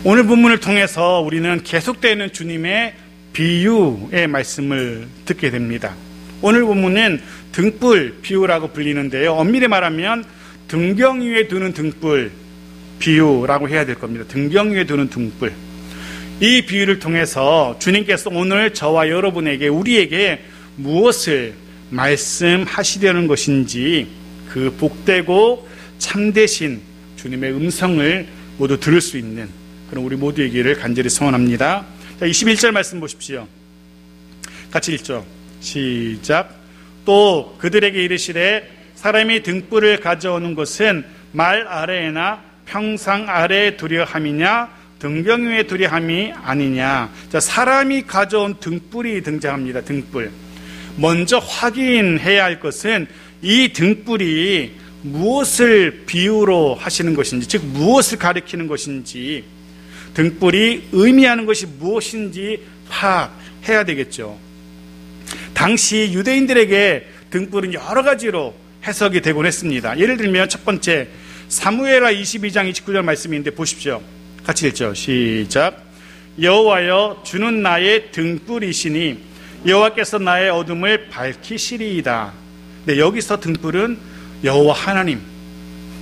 오늘 본문을 통해서 우리는 계속되는 주님의 비유의 말씀을 듣게 됩니다. 오늘 본문은 등불 비유라고 불리는데요, 엄밀히 말하면 등경 위에 두는 등불 비유라고 해야 될 겁니다. 등경 위에 두는 등불. 이 비유를 통해서 주님께서 오늘 저와 여러분에게, 우리에게 무엇을 말씀하시려는 것인지, 그 복되고 참되신 주님의 음성을 모두 들을 수 있는 그런 우리 모두이기를 간절히 소원합니다. 자, 21절 말씀 보십시오. 같이 읽죠. 시작. 또 그들에게 이르시되 사람이 등불을 가져오는 것은 말 아래에나 평상 아래에 두려 함이냐 등경 위에 두려 함이 아니냐. 자, 사람이 가져온 등불이 등장합니다. 등불. 먼저 확인해야 할 것은 이 등불이 무엇을 비유로 하시는 것인지, 즉 무엇을 가리키는 것인지, 등불이 의미하는 것이 무엇인지 파악해야 되겠죠. 당시 유대인들에게 등불은 여러 가지로 해석이 되곤 했습니다. 예를 들면 첫 번째, 사무엘하 22장 29절 말씀인데 보십시오. 같이 읽죠. 시작. 여호와여 주는 나의 등불이시니 여호와께서 나의 어둠을 밝히시리이다. 네, 여기서 등불은 여호와 하나님,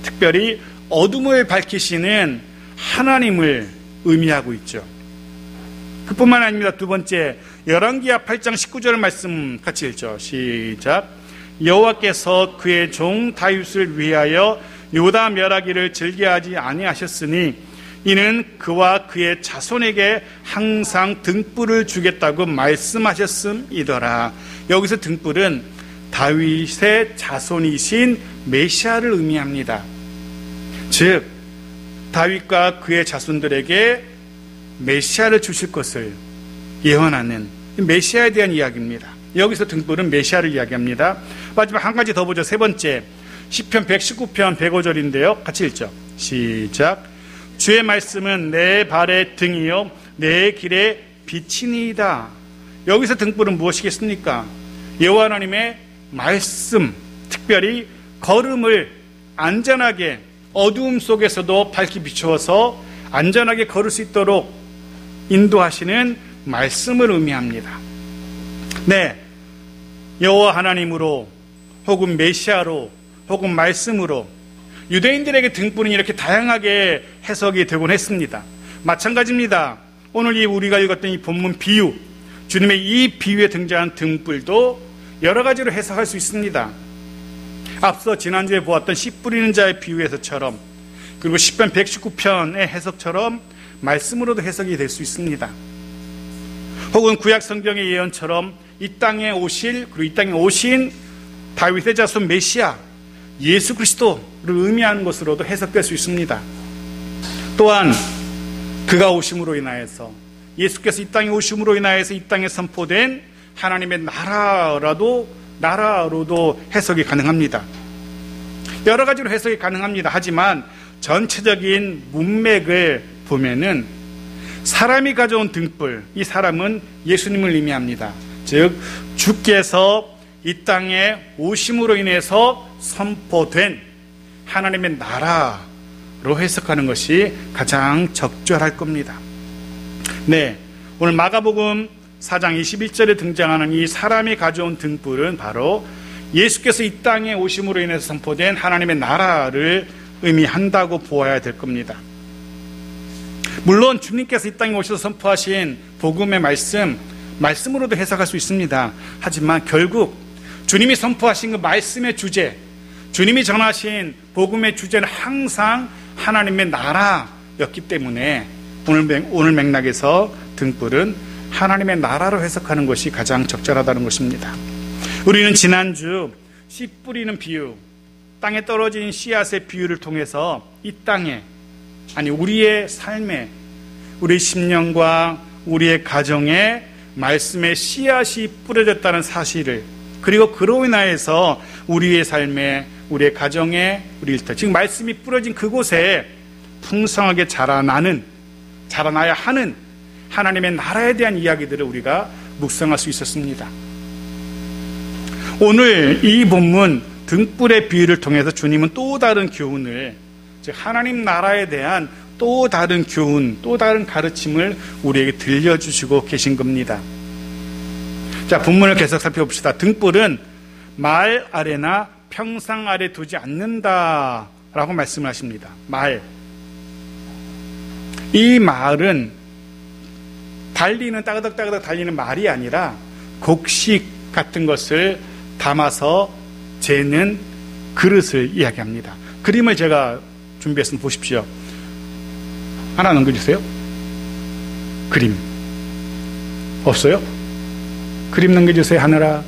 특별히 어둠을 밝히시는 하나님을 의미하고 있죠. 그뿐만 아닙니다. 두 번째, 열왕기하 8장 19절 말씀 같이 읽죠. 시작. 여호와께서 그의 종 다윗을 위하여 요다 멸하기를 즐겨하지 아니하셨으니 이는 그와 그의 자손에게 항상 등불을 주겠다고 말씀하셨음이더라. 여기서 등불은 다윗의 자손이신 메시아를 의미합니다. 즉 다윗과 그의 자손들에게 메시아를 주실 것을 예언하는 메시아에 대한 이야기입니다. 여기서 등불은 메시아를 이야기합니다. 마지막 한 가지 더 보죠. 세 번째, 시편 119편 105절인데요. 같이 읽죠. 시작. 주의 말씀은 내 발의 등이요 내 길의 빛이니이다. 여기서 등불은 무엇이겠습니까? 여호와 하나님의 말씀, 특별히 걸음을 안전하게 어두움 속에서도 밝히 비추어서 안전하게 걸을 수 있도록 인도하시는 말씀을 의미합니다. 네, 여호와 하나님으로 혹은 메시아로 혹은 말씀으로 유대인들에게 등불은 이렇게 다양하게 해석이 되곤 했습니다. 마찬가지입니다. 오늘 우리가 읽었던 이 본문 비유, 주님의 이 비유에 등장한 등불도 여러 가지로 해석할 수 있습니다. 앞서 지난주에 보았던 씨 뿌리는 자의 비유에서처럼, 그리고 시편 119편의 해석처럼 말씀으로도 해석이 될 수 있습니다. 혹은 구약 성경의 예언처럼 이 땅에 오실, 그리고 이 땅에 오신 다윗의 자손 메시아 예수 그리스도를 의미하는 것으로도 해석될 수 있습니다. 또한 그가 오심으로 인하여서, 예수께서 이 땅에 오심으로 인하여서 이 땅에 선포된 하나님의 나라로도 해석이 가능합니다. 여러 가지로 해석이 가능합니다. 하지만 전체적인 문맥을 보면은 사람이 가져온 등불, 이 사람은 예수님을 의미합니다. 즉 주께서 이 땅에 오심으로 인해서 선포된 하나님의 나라로 해석하는 것이 가장 적절할 겁니다. 네, 오늘 마가복음 4장 21절에 등장하는 이 사람이 가져온 등불은 바로 예수께서 이 땅에 오심으로 인해서 선포된 하나님의 나라를 의미한다고 보아야 될 겁니다. 물론 주님께서 이 땅에 오셔서 선포하신 복음의 말씀으로도 해석할 수 있습니다. 하지만 결국 주님이 선포하신 그 말씀의 주제, 주님이 전하신 복음의 주제는 항상 하나님의 나라였기 때문에 오늘 맥락에서 등불은 하나님의 나라로 해석하는 것이 가장 적절하다는 것입니다. 우리는 지난주 씨 뿌리는 비유, 땅에 떨어진 씨앗의 비유를 통해서 이 땅에, 아니 우리의 삶에, 우리 심령과 우리의 가정에 말씀의 씨앗이 뿌려졌다는 사실을, 그리고 그로 인하여서 우리의 삶에, 우리의 가정에, 우리 일터, 지금 말씀이 뿌려진 그곳에 풍성하게 자라나야 하는 하나님의 나라에 대한 이야기들을 우리가 묵상할 수 있었습니다. 오늘 이 본문 등불의 비유를 통해서 주님은 또 다른 교훈을, 즉 하나님 나라에 대한 또 다른 교훈, 또 다른 가르침을 우리에게 들려주시고 계신 겁니다. 자, 본문을 계속 살펴봅시다. 등불은 말 아래나 평상 아래 두지 않는다라고 말씀을 하십니다. 말. 이 말은 달리는 따그덕따그덕 달리는 말이 아니라 곡식 같은 것을 담아서 재는 그릇을 이야기합니다. 그림을 제가 준비했으면 보십시오. 하나 넘겨주세요. 그림 없어요? 그림 넘겨주세요. 하늘아.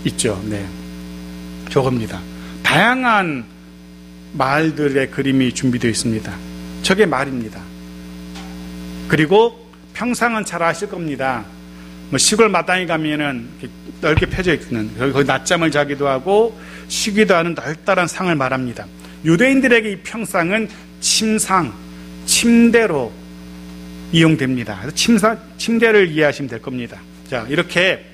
있죠. 네, 저겁니다. 다양한 말들의 그림이 준비되어 있습니다. 저게 말입니다. 그리고 평상은 잘 아실 겁니다. 뭐 시골 마당에 가면은 넓게 펴져 있는, 거기 낮잠을 자기도 하고 쉬기도 하는 넓다란 상을 말합니다. 유대인들에게 이 평상은 침상, 침대로 이용됩니다. 그래서 침대를 이해하시면 될 겁니다. 자, 이렇게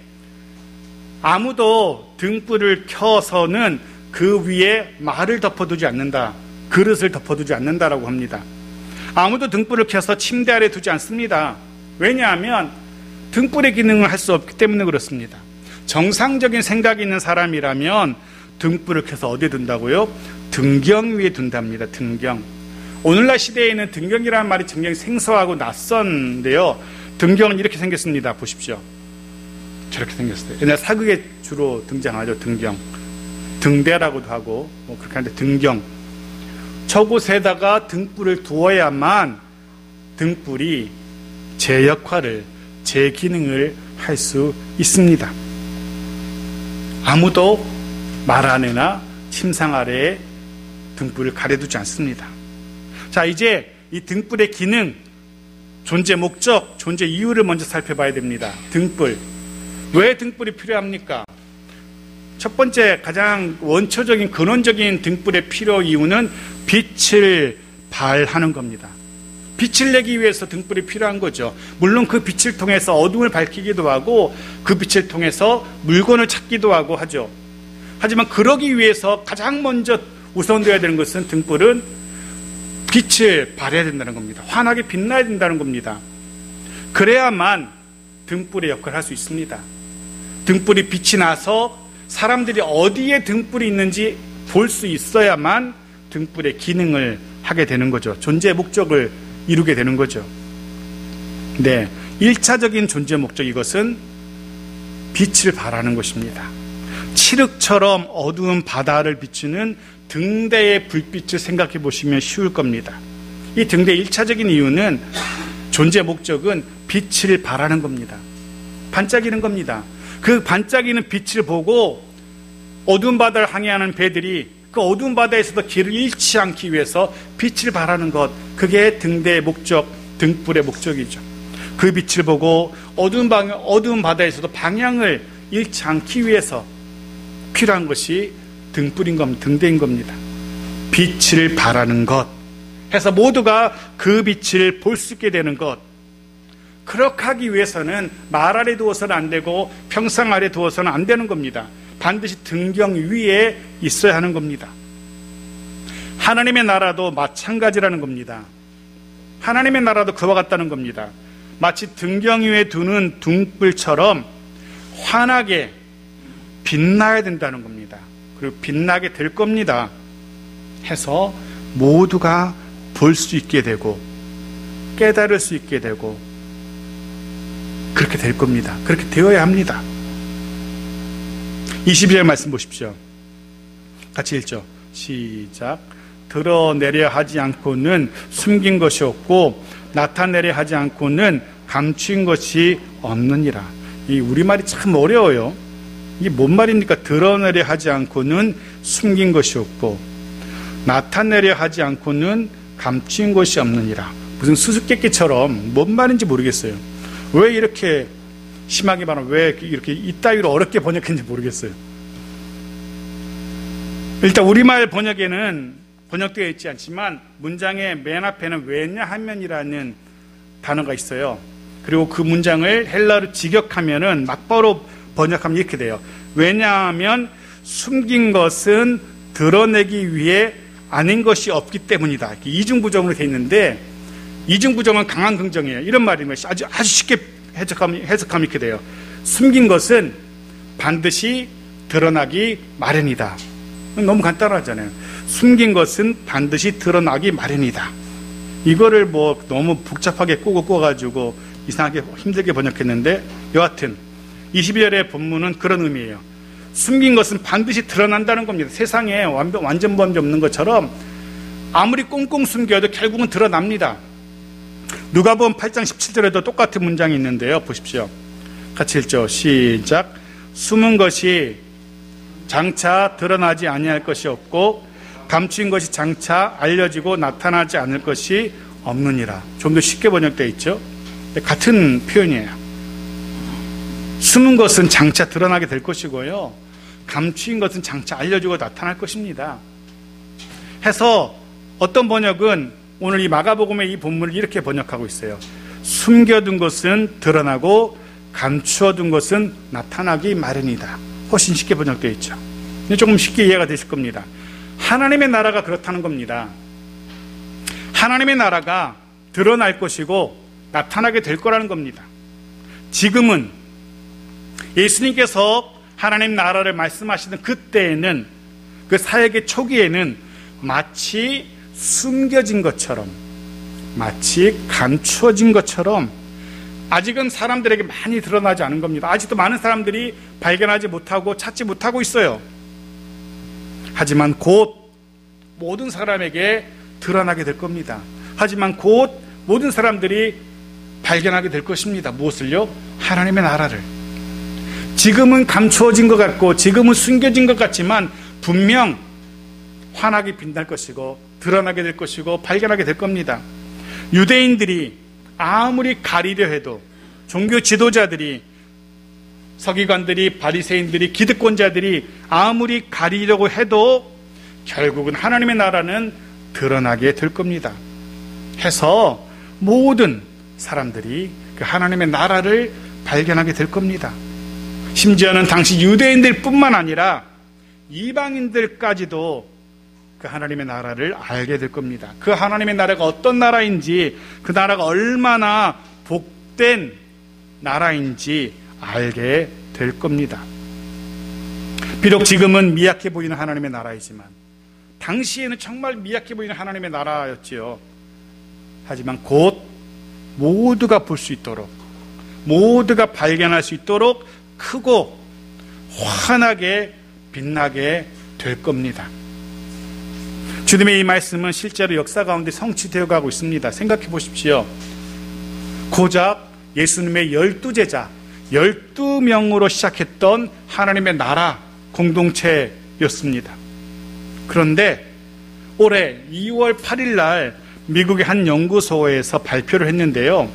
아무도 등불을 켜서는 그 위에 말을 덮어두지 않는다, 그릇을 덮어두지 않는다라고 합니다. 아무도 등불을 켜서 침대 아래 두지 않습니다. 왜냐하면 등불의 기능을 할 수 없기 때문에 그렇습니다. 정상적인 생각이 있는 사람이라면 등불을 켜서 어디에 둔다고요? 등경 위에 둔답니다. 등경. 오늘날 시대에는 등경이라는 말이 굉장히 생소하고 낯선데요. 등경은 이렇게 생겼습니다. 보십시오. 저렇게 생겼어요. 옛날 사극에 주로 등장하죠. 등경. 등대라고도 하고 뭐 그렇게 하는데 등경. 저곳에다가 등불을 두어야만 등불이 제 역할을, 제 기능을 할 수 있습니다. 아무도 말 안에나 침상 아래에 등불을 가려두지 않습니다. 자, 이제 이 등불의 기능, 존재 목적, 존재 이유를 먼저 살펴봐야 됩니다. 등불. 왜 등불이 필요합니까? 첫 번째, 가장 원초적인 근원적인 등불의 필요 이유는 빛을 발하는 겁니다. 빛을 내기 위해서 등불이 필요한 거죠. 물론 그 빛을 통해서 어둠을 밝히기도 하고 그 빛을 통해서 물건을 찾기도 하고 하죠. 하지만 그러기 위해서 가장 먼저 우선되어야 되는 것은 등불은 빛을 발해야 된다는 겁니다. 환하게 빛나야 된다는 겁니다. 그래야만 등불의 역할을 할 수 있습니다. 등불이 빛이 나서 사람들이 어디에 등불이 있는지 볼 수 있어야만 등불의 기능을 하게 되는 거죠. 존재 목적을 이루게 되는 거죠. 네, 1차적인 존재 목적, 이것은 빛을 발하는 것입니다. 칠흑처럼 어두운 바다를 비추는 등대의 불빛을 생각해 보시면 쉬울 겁니다. 이 등대의 1차적인 이유는, 존재 목적은 빛을 발하는 겁니다. 반짝이는 겁니다. 그 반짝이는 빛을 보고 어두운 바다를 항해하는 배들이 그 어두운 바다에서도 길을 잃지 않기 위해서 빛을 발하는 것, 그게 등대의 목적, 등불의 목적이죠. 그 빛을 보고 어두운 바다에서도 방향을 잃지 않기 위해서 필요한 것이 등불인 겁니다. 등대인 겁니다. 빛을 발하는 것 해서 모두가 그 빛을 볼 수 있게 되는 것. 그렇게 하기 위해서는 말 아래 두어서는 안 되고 평상 아래 두어서는 안 되는 겁니다. 반드시 등경 위에 있어야 하는 겁니다. 하나님의 나라도 마찬가지라는 겁니다. 하나님의 나라도 그와 같다는 겁니다. 마치 등경 위에 두는 등불처럼 환하게 빛나야 된다는 겁니다. 그리고 빛나게 될 겁니다. 해서 모두가 볼 수 있게 되고 깨달을 수 있게 되고 그렇게 될 겁니다. 그렇게 되어야 합니다. 22절 말씀 보십시오. 같이 읽죠. 시작. 드러내려 하지 않고는 숨긴 것이 없고 나타내려 하지 않고는 감추인 것이 없느니라. 이 우리말이 참 어려워요. 이게 뭔 말입니까? 드러내려 하지 않고는 숨긴 것이 없고 나타내려 하지 않고는 감추인 것이 없느니라. 무슨 수수께끼처럼 뭔 말인지 모르겠어요. 왜 이렇게 심하게 말하면 왜 이렇게 이따위로 어렵게 번역했는지 모르겠어요. 일단 우리말 번역에는 번역되어 있지 않지만 문장의 맨 앞에는 왜냐하면이라는 단어가 있어요. 그리고 그 문장을 헬라어로 직역하면은 막바로 번역하면 이렇게 돼요. 왜냐하면 숨긴 것은 드러내기 위해 아닌 것이 없기 때문이다. 이중부정으로 되어 있는데, 이중부정은 강한 긍정이에요. 이런 말이면 아주 쉽게 해석하면 이렇게 돼요. 숨긴 것은 반드시 드러나기 마련이다. 너무 간단하잖아요. 숨긴 것은 반드시 드러나기 마련이다. 이거를 너무 복잡하게 꾸어가지고 이상하게 힘들게 번역했는데, 여하튼 22절의 본문은 그런 의미예요. 숨긴 것은 반드시 드러난다는 겁니다. 세상에 완전 범죄 없는 것처럼 아무리 꽁꽁 숨겨도 결국은 드러납니다. 누가복음 8장 17절에도 똑같은 문장이 있는데요. 보십시오. 같이 읽죠. 시작. 숨은 것이 장차 드러나지 아니할 것이 없고 감추인 것이 장차 알려지고 나타나지 않을 것이 없느니라. 좀 더 쉽게 번역되어 있죠. 같은 표현이에요. 숨은 것은 장차 드러나게 될 것이고요, 감추인 것은 장차 알려지고 나타날 것입니다. 해서 어떤 번역은 오늘 이 마가복음의 이 본문을 이렇게 번역하고 있어요. 숨겨둔 것은 드러나고 감추어둔 것은 나타나기 마련이다. 훨씬 쉽게 번역되어 있죠. 근데 조금 쉽게 이해가 되실 겁니다. 하나님의 나라가 그렇다는 겁니다. 하나님의 나라가 드러날 것이고 나타나게 될 거라는 겁니다. 지금은 예수님께서 하나님 나라를 말씀하시던 그때에는, 그 사역의 초기에는 마치 숨겨진 것처럼, 마치 감추어진 것처럼 아직은 사람들에게 많이 드러나지 않은 겁니다. 아직도 많은 사람들이 발견하지 못하고 찾지 못하고 있어요. 하지만 곧 모든 사람에게 드러나게 될 겁니다. 하지만 곧 모든 사람들이 발견하게 될 것입니다. 무엇을요? 하나님의 나라를. 지금은 감추어진 것 같고 지금은 숨겨진 것 같지만 분명 환하게 빛날 것이고 드러나게 될 것이고 발견하게 될 겁니다. 유대인들이 아무리 가리려 해도, 종교 지도자들이, 서기관들이, 바리새인들이, 기득권자들이 아무리 가리려고 해도 결국은 하나님의 나라는 드러나게 될 겁니다. 해서 모든 사람들이 그 하나님의 나라를 발견하게 될 겁니다. 심지어는 당시 유대인들 뿐만 아니라 이방인들까지도 그 하나님의 나라를 알게 될 겁니다. 그 하나님의 나라가 어떤 나라인지, 그 나라가 얼마나 복된 나라인지 알게 될 겁니다. 비록 지금은 미약해 보이는 하나님의 나라이지만 당시에는 정말 미약해 보이는 하나님의 나라였지요. 하지만 곧 모두가 볼 수 있도록, 모두가 발견할 수 있도록 크고 환하게 빛나게 될 겁니다. 주님의 이 말씀은 실제로 역사 가운데 성취되어 가고 있습니다. 생각해 보십시오. 고작 예수님의 12제자 12명으로 시작했던 하나님의 나라 공동체였습니다. 그런데 올해 2월 8일 날 미국의 한 연구소에서 발표를 했는데요,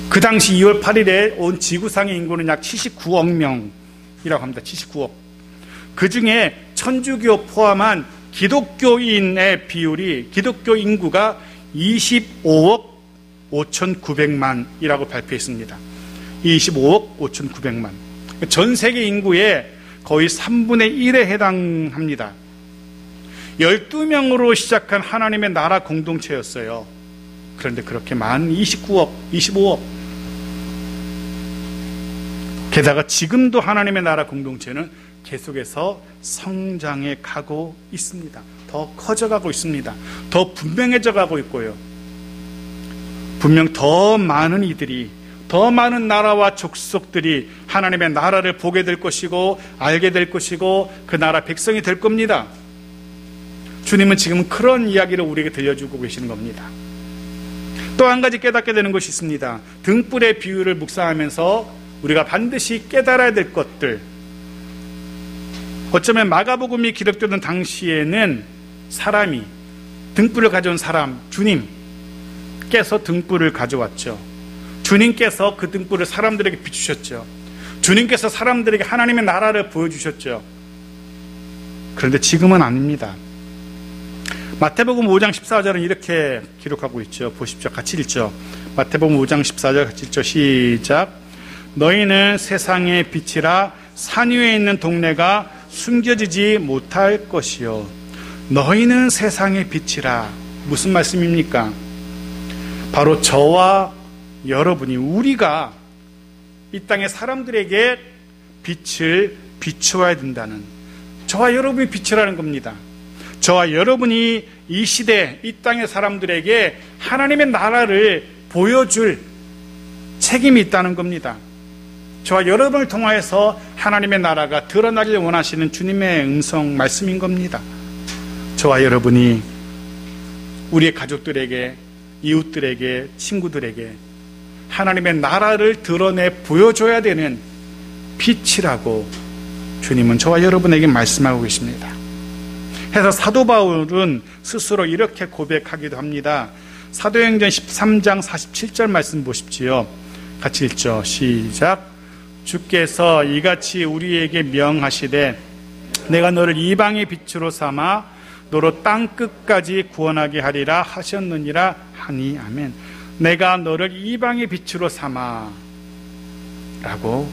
그 당시 2월 8일에 온 지구상의 인구는 약 79억 명이라고 합니다. 79억. 그 중에 천주교 포함한 기독교인의 비율이, 기독교 인구가 25억 5,900만이라고 발표했습니다. 25억 5,900만. 전 세계 인구의 거의 3분의 1에 해당합니다. 12명으로 시작한 하나님의 나라 공동체였어요. 그런데 그렇게 많은 29억, 25억. 게다가 지금도 하나님의 나라 공동체는 계속해서 성장해 가고 있습니다. 더 커져가고 있습니다. 더 분명해져 가고 있고요. 분명 더 많은 이들이, 더 많은 나라와 족속들이 하나님의 나라를 보게 될 것이고 알게 될 것이고 그 나라 백성이 될 겁니다. 주님은 지금 그런 이야기를 우리에게 들려주고 계시는 겁니다. 또 한 가지 깨닫게 되는 것이 있습니다. 등불의 비유를 묵상하면서 우리가 반드시 깨달아야 될 것들, 어쩌면 마가복음이 기록되던 당시에는 사람이, 등불을 가져온 사람, 주님께서 등불을 가져왔죠. 주님께서 그 등불을 사람들에게 비추셨죠. 주님께서 사람들에게 하나님의 나라를 보여주셨죠. 그런데 지금은 아닙니다. 마태복음 5장 14절은 이렇게 기록하고 있죠. 보십시오. 같이 읽죠. 마태복음 5장 14절 같이 읽죠. 시작. 너희는 세상의 빛이라 산 위에 있는 동네가 숨겨지지 못할 것이요 너희는 세상의 빛이라. 무슨 말씀입니까? 바로 저와 여러분이, 우리가 이 땅의 사람들에게 빛을 비추어야 된다는, 저와 여러분이 빛이라는 겁니다. 저와 여러분이 이 시대, 이 땅의 사람들에게 하나님의 나라를 보여줄 책임이 있다는 겁니다. 저와 여러분을 통하여서 하나님의 나라가 드러나길 원하시는 주님의 음성 말씀인 겁니다. 저와 여러분이 우리의 가족들에게, 이웃들에게, 친구들에게 하나님의 나라를 드러내 보여줘야 되는 빛이라고 주님은 저와 여러분에게 말씀하고 계십니다. 해서 사도 바울은 스스로 이렇게 고백하기도 합니다. 사도행전 13장 47절 말씀 보십시오. 같이 읽죠. 시작. 주께서 이같이 우리에게 명하시되 내가 너를 이방의 빛으로 삼아 너로 땅 끝까지 구원하게 하리라 하셨느니라 하니. 아멘. 내가 너를 이방의 빛으로 삼아 라고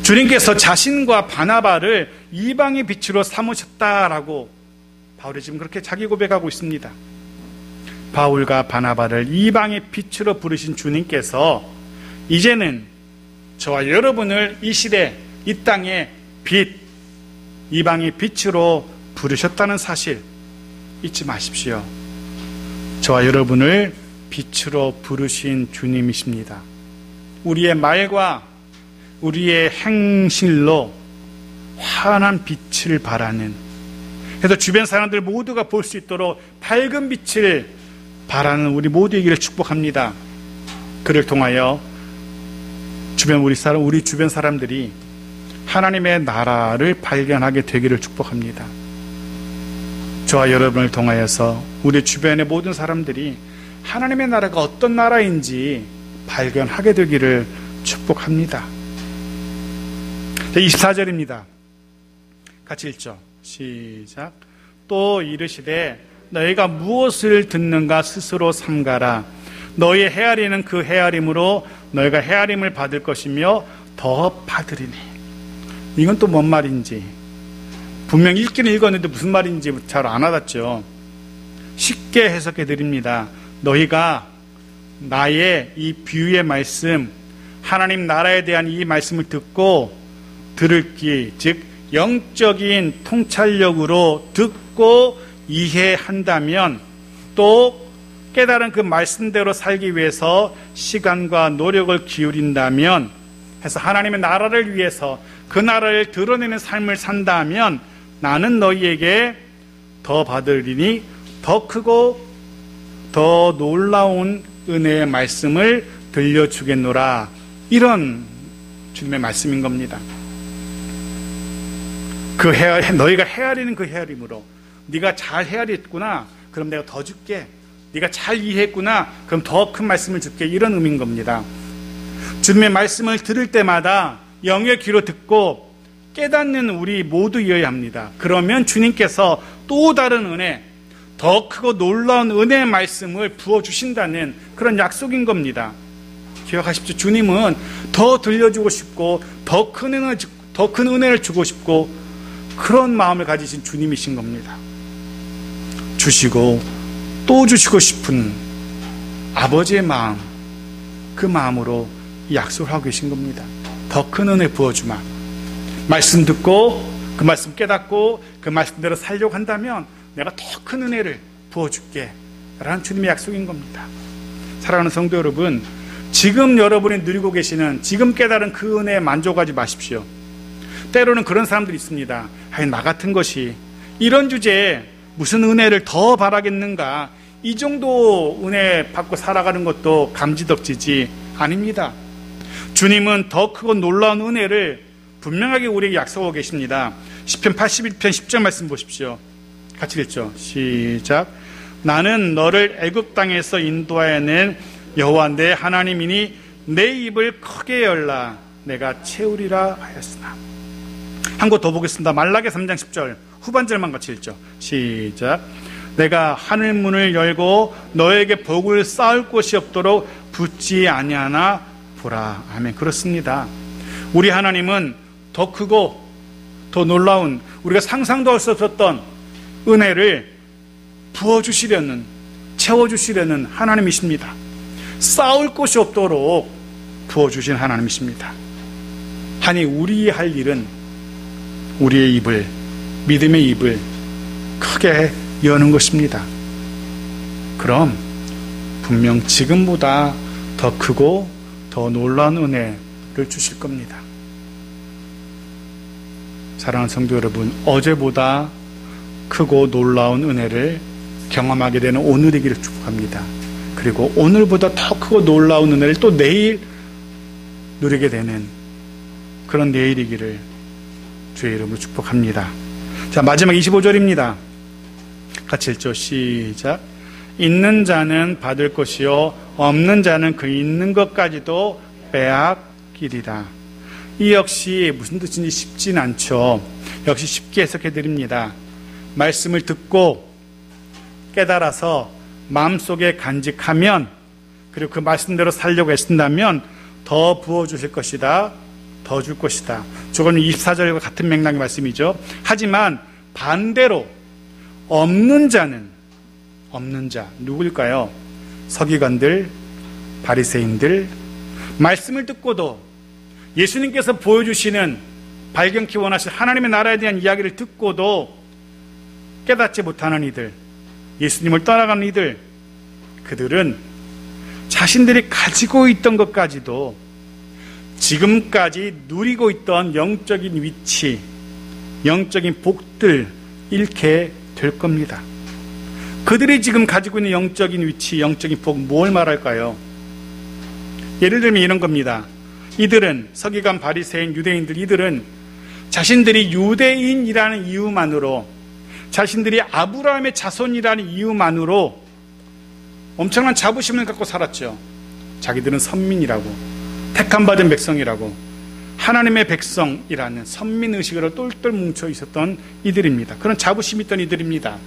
주님께서 자신과 바나바를 이방의 빛으로 삼으셨다라고 바울이 지금 그렇게 자기 고백하고 있습니다. 바울과 바나바를 이방의 빛으로 부르신 주님께서 이제는 저와 여러분을 이 시대, 이 땅의 빛, 이방의 빛으로 부르셨다는 사실 잊지 마십시오. 저와 여러분을 빛으로 부르신 주님이십니다. 우리의 말과 우리의 행실로 환한 빛을 바라는, 그래서 주변 사람들 모두가 볼 수 있도록 밝은 빛을 바라는 우리 모두이기를 축복합니다. 그를 통하여 우리 주변 사람들이 하나님의 나라를 발견하게 되기를 축복합니다. 저와 여러분을 통하여서 우리 주변의 모든 사람들이 하나님의 나라가 어떤 나라인지 발견하게 되기를 축복합니다. 24절입니다. 같이 읽죠. 시작. 또 이르시되 너희가 무엇을 듣는가 스스로 삼가라. 너희의 헤아리는 그 헤아림으로 너희가 헤아림을 받을 것이며 더 받으리니. 이건 또 뭔 말인지 분명 읽기는 읽었는데 무슨 말인지 잘 안 와닿죠. 쉽게 해석해 드립니다. 너희가 나의 이 비유의 말씀, 하나님 나라에 대한 이 말씀을 듣고 들을 귀, 즉 영적인 통찰력으로 듣고 이해한다면, 또 깨달은 그 말씀대로 살기 위해서 시간과 노력을 기울인다면, 해서 하나님의 나라를 위해서 그 나라를 드러내는 삶을 산다면 나는 너희에게 더 받으리니 더 크고 더 놀라운 은혜의 말씀을 들려주겠노라. 이런 주님의 말씀인 겁니다. 너희가 헤아리는 그 헤아림으로, 네가 잘 헤아렸구나, 그럼 내가 더 줄게. 네가 잘 이해했구나, 그럼 더 큰 말씀을 줄게. 이런 의미인 겁니다. 주님의 말씀을 들을 때마다 영의 귀로 듣고 깨닫는 우리 모두여야 합니다. 그러면 주님께서 또 다른 은혜, 더 크고 놀라운 은혜의 말씀을 부어주신다는 그런 약속인 겁니다. 기억하십시오. 주님은 더 들려주고 싶고 더 큰 은혜를 주고 싶고 그런 마음을 가지신 주님이신 겁니다. 주시고 또 주시고 싶은 아버지의 마음, 그 마음으로 약속을 하고 계신 겁니다. 더 큰 은혜 부어주마. 말씀 듣고 그 말씀 깨닫고 그 말씀대로 살려고 한다면 내가 더 큰 은혜를 부어줄게 라는 주님의 약속인 겁니다. 사랑하는 성도 여러분, 지금 여러분이 누리고 계시는, 지금 깨달은 그 은혜에 만족하지 마십시오. 때로는 그런 사람들이 있습니다. 나 같은 것이 이런 주제에 무슨 은혜를 더 바라겠는가, 이 정도 은혜 받고 살아가는 것도 감지덕지지. 아닙니다. 주님은 더 크고 놀라운 은혜를 분명하게 우리에게 약속하고 계십니다. 시편 81편 10절 말씀 보십시오. 같이 읽죠. 시작. 나는 너를 애굽 땅에서 인도하여낸 여호와 내 하나님이니 내 입을 크게 열라 내가 채우리라 하였으나. 한 곳 더 보겠습니다. 말라기 3장 10절 후반절만 같이 읽죠. 시작. 내가 하늘 문을 열고 너에게 복을 쌓을 곳이 없도록 붙지 아니하나 보라. 아멘. 그렇습니다. 우리 하나님은 더 크고 더 놀라운, 우리가 상상도 할 수 없었던 은혜를 부어주시려는, 채워주시려는 하나님이십니다. 싸울 곳이 없도록 부어주신 하나님이십니다. 하니 우리의 할 일은 우리의 입을, 믿음의 입을 크게 여는 것입니다. 그럼 분명 지금보다 더 크고 더 놀라운 은혜를 주실 겁니다. 사랑하는 성도 여러분, 어제보다 크고 놀라운 은혜를 경험하게 되는 오늘이기를 축복합니다. 그리고 오늘보다 더 크고 놀라운 은혜를 또 내일 누리게 되는 그런 내일이기를 주의 이름으로 축복합니다. 자, 마지막 25절입니다. 같이 읽죠. 시작. 있는 자는 받을 것이요 없는 자는 그 있는 것까지도 빼앗기리라. 이 역시 무슨 뜻인지 쉽진 않죠. 역시 쉽게 해석해 드립니다. 말씀을 듣고 깨달아서 마음속에 간직하면, 그리고 그 말씀대로 살려고 애쓴다면 더 부어주실 것이다, 더 줄 것이다. 저건 24절과 같은 맥락의 말씀이죠. 하지만 반대로 없는 자는, 없는 자 누구일까요? 서기관들, 바리새인들, 말씀을 듣고도 예수님께서 보여주시는 발견키 원하신 하나님의 나라에 대한 이야기를 듣고도 깨닫지 못하는 이들, 예수님을 떠나가는 이들, 그들은 자신들이 가지고 있던 것까지도 지금까지 누리고 있던 영적인 위치, 영적인 복들 잃게 될 겁니다. 그들이 지금 가지고 있는 영적인 위치, 영적인 복, 뭘 말할까요? 예를 들면 이런 겁니다. 이들은, 서기관, 바리새인, 유대인들, 이들은 자신들이 유대인이라는 이유만으로, 자신들이 아브라함의 자손이라는 이유만으로 엄청난 자부심을 갖고 살았죠. 자기들은 선민이라고, 택함받은 백성이라고, 하나님의 백성이라는 선민의식으로 똘똘 뭉쳐 있었던 이들입니다. 그런 자부심이 있던 이들입니다.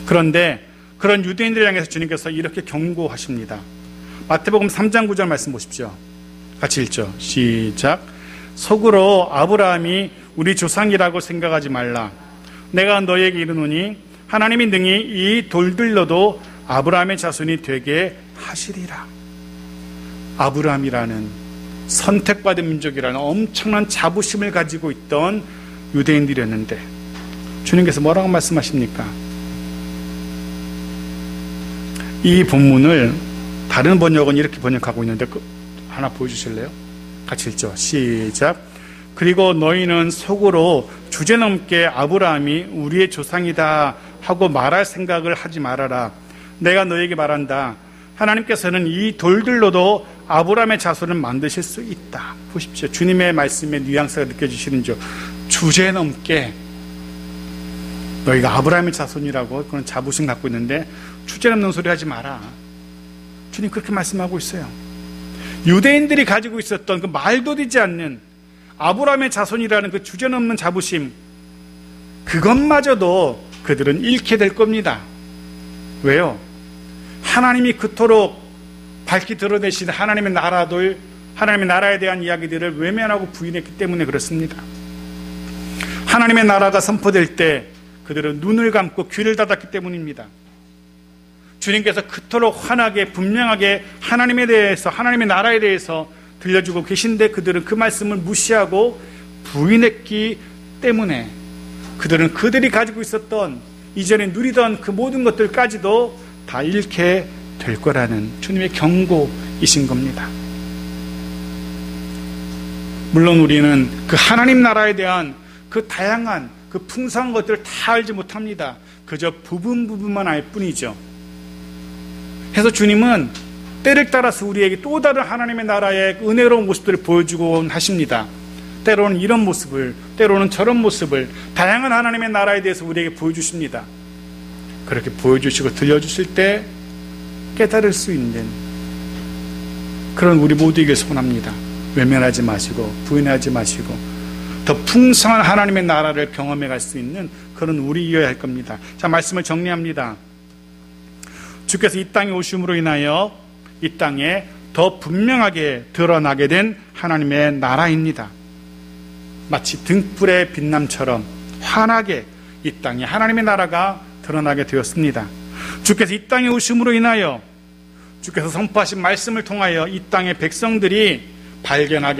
그런데 그런 유대인들을 향해서 주님께서 이렇게 경고하십니다. 마태복음 3장 9절 말씀 보십시오. 같이 읽죠. 시작. 속으로 아브라함이 우리 조상이라고 생각하지 말라. 내가 너에게 이르노니 하나님이 능히 이 돌들로도 아브라함의 자손이 되게 하시리라. 아브라함이라는 선택받은 민족이라는 엄청난 자부심을 가지고 있던 유대인들이었는데 주님께서 뭐라고 말씀하십니까? 이 본문을 다른 번역은 이렇게 번역하고 있는데 하나 보여주실래요? 같이 읽죠. 시작. 그리고 너희는 속으로 주제넘게 아브라함이 우리의 조상이다 하고 말할 생각을 하지 말아라. 내가 너에게 말한다. 하나님께서는 이 돌들로도 아브라함의 자손을 만드실 수 있다. 보십시오. 주님의 말씀의 뉘앙스가 느껴지시는죠. 주제넘게 너희가 아브라함의 자손이라고 그런 자부심 갖고 있는데 주제넘는 소리 하지 마라. 주님 그렇게 말씀하고 있어요. 유대인들이 가지고 있었던 그 말도 되지 않는 아브라함의 자손이라는 그 주제넘는 자부심, 그것마저도 그들은 잃게 될 겁니다. 왜요? 하나님이 그토록 밝히 드러내신 하나님의 나라들, 하나님의 나라에 대한 이야기들을 외면하고 부인했기 때문에 그렇습니다. 하나님의 나라가 선포될 때 그들은 눈을 감고 귀를 닫았기 때문입니다. 주님께서 그토록 환하게 분명하게 하나님에 대해서, 하나님의 나라에 대해서 들려주고 계신데 그들은 그 말씀을 무시하고 부인했기 때문에 그들은 그들이 가지고 있었던 이전에 누리던 그 모든 것들까지도 다 잃게 될 거라는 주님의 경고이신 겁니다. 물론 우리는 그 하나님 나라에 대한 그 다양한 그 풍성한 것들을 다 알지 못합니다. 그저 부분만 알 뿐이죠. 그래서 주님은 때를 따라서 우리에게 또 다른 하나님의 나라의 은혜로운 모습들을 보여주곤 하십니다. 때로는 이런 모습을, 때로는 저런 모습을, 다양한 하나님의 나라에 대해서 우리에게 보여주십니다. 그렇게 보여주시고 들려주실 때 깨달을 수 있는 그런 우리 모두에게 소원합니다. 외면하지 마시고 부인하지 마시고 더 풍성한 하나님의 나라를 경험해 갈 수 있는 그런 우리여야 할 겁니다. 자, 말씀을 정리합니다. 주께서 이 땅에 오심으로 인하여 이 땅에 더 분명하게 드러나게 된 하나님의 나라입니다. 마치 등불의 빛남처럼 환하게 이 땅에 하나님의 나라가 드러나게 되었습니다. 주께서 이 땅에 오심으로 인하여 주께서 선포하신 말씀을 통하여 이 땅의 백성들이 발견해야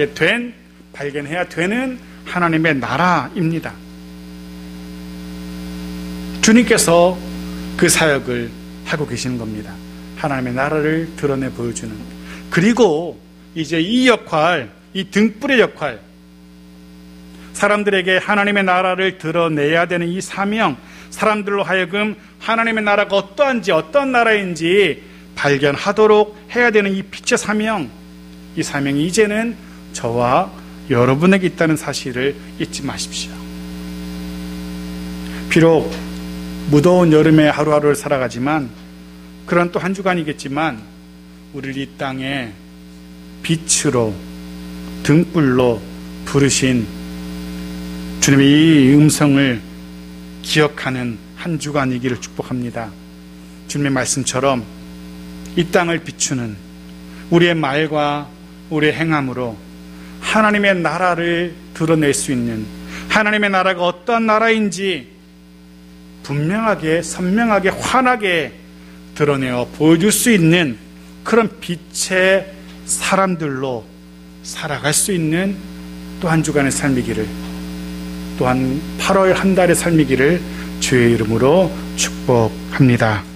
되는 하나님의 나라입니다. 주님께서 그 사역을 하고 계시는 겁니다. 하나님의 나라를 드러내 보여주는. 그리고 이제 이 역할, 이 등불의 역할, 사람들에게 하나님의 나라를 드러내야 되는 이 사명, 사람들로 하여금 하나님의 나라가 어떠한지, 어떤 나라인지 발견하도록 해야 되는 이 빛의 사명, 이 사명이 이제는 저와 여러분에게 있다는 사실을 잊지 마십시오. 비록 무더운 여름의 하루하루를 살아가지만, 그런 또 한 주간이겠지만, 우리를 이 땅에 빛으로, 등불로 부르신 주님의 이 음성을 기억하는 한 주간이기를 축복합니다. 주님의 말씀처럼 이 땅을 비추는 우리의 말과 우리의 행함으로 하나님의 나라를 드러낼 수 있는, 하나님의 나라가 어떠한 나라인지 분명하게, 선명하게, 환하게 드러내어 보여줄 수 있는 그런 빛의 사람들로 살아갈 수 있는 또 한 주간의 삶이기를, 또한 8월 한 달의 삶이기를 주의 이름으로 축복합니다.